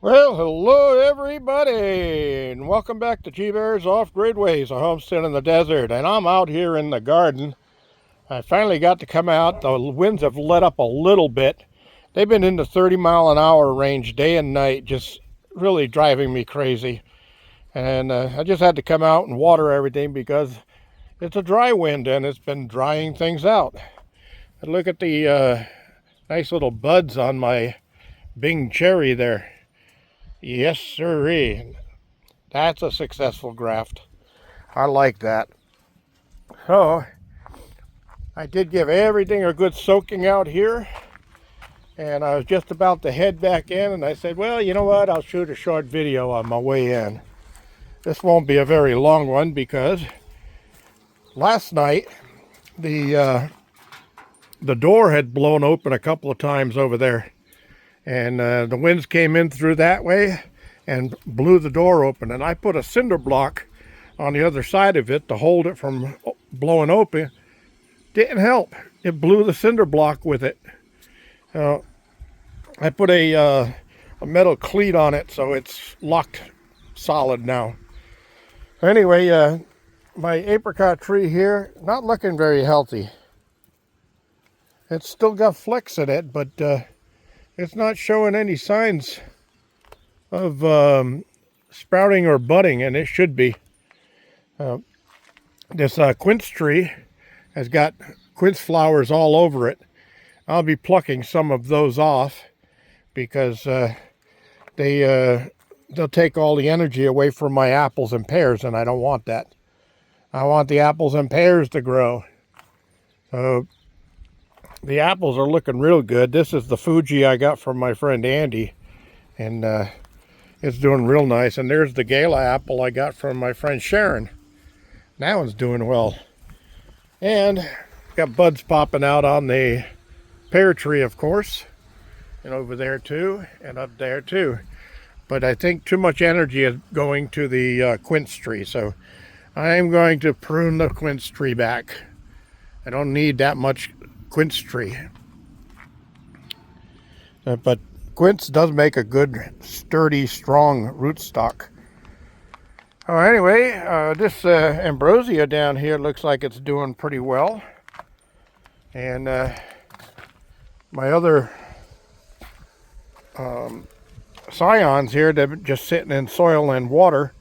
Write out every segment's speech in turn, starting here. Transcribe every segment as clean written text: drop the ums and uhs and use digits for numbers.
Well, hello everybody, and welcome back to G-Bear's Off-Grid Ways, a homestead in the desert. And I'm out here in the garden. I finally got to come out. The winds have let up a little bit. They've been in the 30-mile-an-hour range day and night, just really driving me crazy. And I just had to come out and water everything because it's a dry wind and it's been drying things out. And look at the nice little buds on my Bing cherry there. Yes, sirree. That's a successful graft. I like that. So, I did give everything a good soaking out here. And I was just about to head back in, and I said, well, you know what? I'll shoot a short video on my way in. This won't be a very long one because last night the door had blown open a couple of times over there. And the winds came in through that way and blew the door open. And I put a cinder block on the other side of it to hold it from blowing open. Didn't help. It blew the cinder block with it. I put a metal cleat on it so it's locked solid now. Anyway, my apricot tree here, not looking very healthy. It's still got flecks in it, but it's not showing any signs of sprouting or budding, and it should be. This quince tree has got quince flowers all over it. I'll be plucking some of those off because they'll take all the energy away from my apples and pears, and I don't want that. I want the apples and pears to grow. So the apples are looking real good. This is the Fuji I got from my friend Andy, and it's doing real nice. And there's the Gala apple I got from my friend Sharon. That one's doing well. And got buds popping out on the pear tree, of course, and over there too, and up there too. But I think too much energy is going to the quince tree, so I'm going to prune the quince tree back. I don't need that much quince tree. But quince does make a good, sturdy, strong rootstock. Oh, anyway, this ambrosia down here looks like it's doing pretty well. And my other scions here, they're just sitting in soil and water.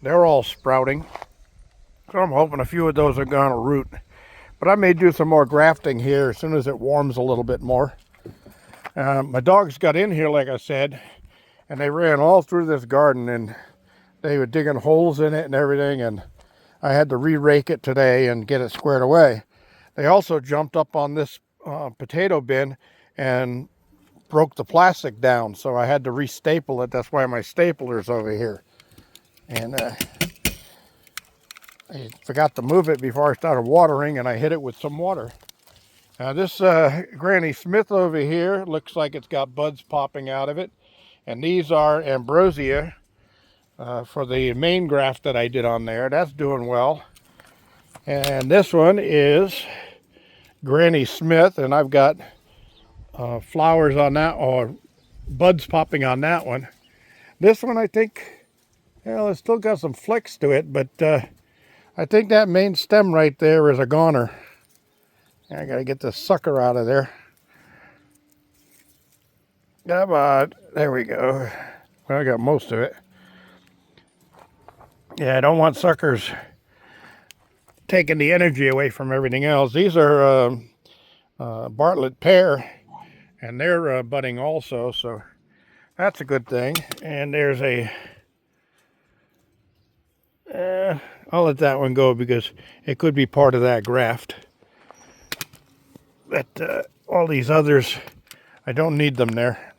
They're all sprouting. So I'm hoping a few of those are going to root. But I may do some more grafting here as soon as it warms a little bit more. My dogs got in here, like I said, and they ran all through this garden, and they were digging holes in it and everything, and I had to re-rake it today and get it squared away. They also jumped up on this potato bin and broke the plastic down, so I had to re-staple it. That's why my stapler's over here. And I forgot to move it before I started watering, and I hit it with some water. Now this Granny Smith over here looks like it's got buds popping out of it. And these are ambrosia for the main graft that I did on there. That's doing well. And this one is Granny Smith, and I've got flowers on that, or buds popping on that one. This one, I think, well, it's still got some flecks to it, but I think that main stem right there is a goner. I gotta get this sucker out of there. Come on, there we go. Well, I got most of it. Yeah, I don't want suckers taking the energy away from everything else. These are Bartlett pear, and they're budding also, so that's a good thing. And there's a I'll let that one go because it could be part of that graft. But all these others, I don't need them there.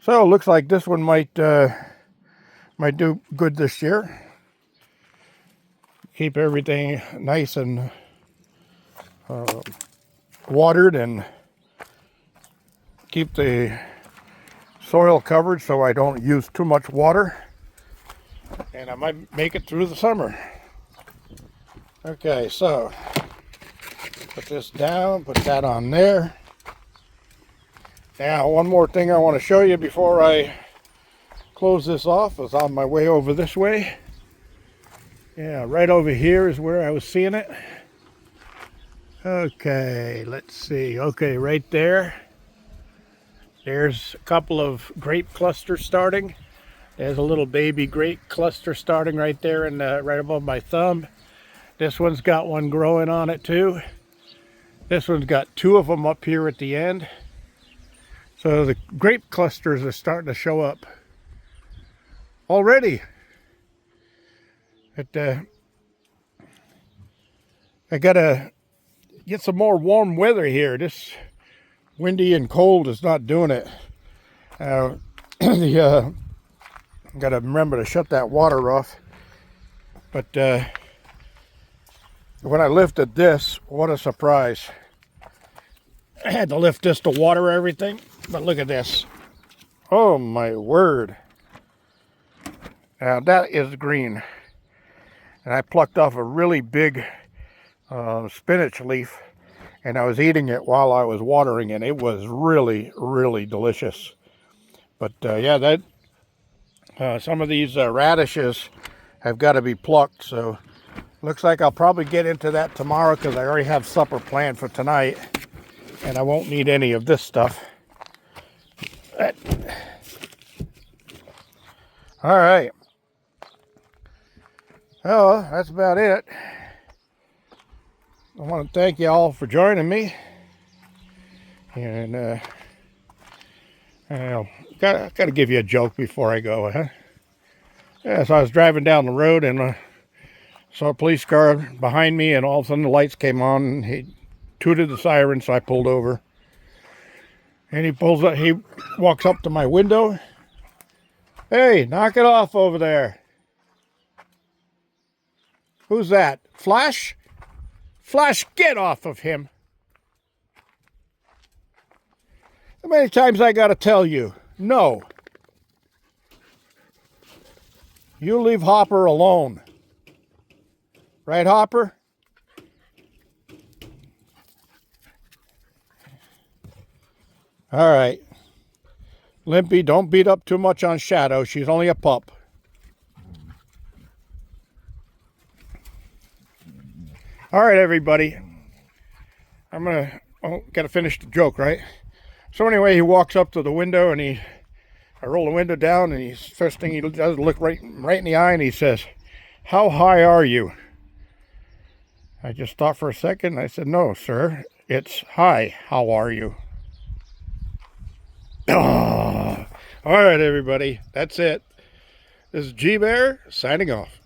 So it looks like this one might do good this year. Keep everything nice and watered, and keep the soil covered so I don't use too much water. And I might make it through the summer. Okay, so put this down, put that on there. Now, one more thing I want to show you before I close this off is on my way over this way. Yeah, right over here is where I was seeing it. Okay, let's see. Okay, right there. There's a couple of grape clusters starting. There's a little baby grape cluster starting right there and right above my thumb. This one's got one growing on it too. This one's got two of them up here at the end. So the grape clusters are starting to show up already. I gotta get some more warm weather here. This windy and cold is not doing it. Gotta remember to shut that water off. But when I lifted this, what a surprise. I had to lift this to water everything, but look at this. Oh my word. Now that is green. And I plucked off a really big spinach leaf, and I was eating it while I was watering it. It was really, really delicious. But yeah, that some of these radishes have got to be plucked, so looks like I'll probably get into that tomorrow because I already have supper planned for tonight, and I won't need any of this stuff. All right. Well, that's about it. I want to thank you all for joining me, and got to give you a joke before I go, huh? Yeah, so I was driving down the road and saw a police car behind me, and all of a sudden the lights came on, and he tooted the siren, so I pulled over. And he walks up to my window. Hey, knock it off over there. Who's that? Flash? Flash, get off of him. How many times I gotta tell you? No. You leave Hopper alone. Right, Hopper? All right. Limpy, don't beat up too much on Shadow. She's only a pup. All right, everybody. I'm gotta finish the joke, right? So anyway, he walks up to the window, and I roll the window down, and first thing he does is look right in the eye, and he says, "How high are you?" I just thought for a second. I said, "No, sir. It's hi. How are you?" Oh. All right, everybody. That's it. This is G Bear signing off.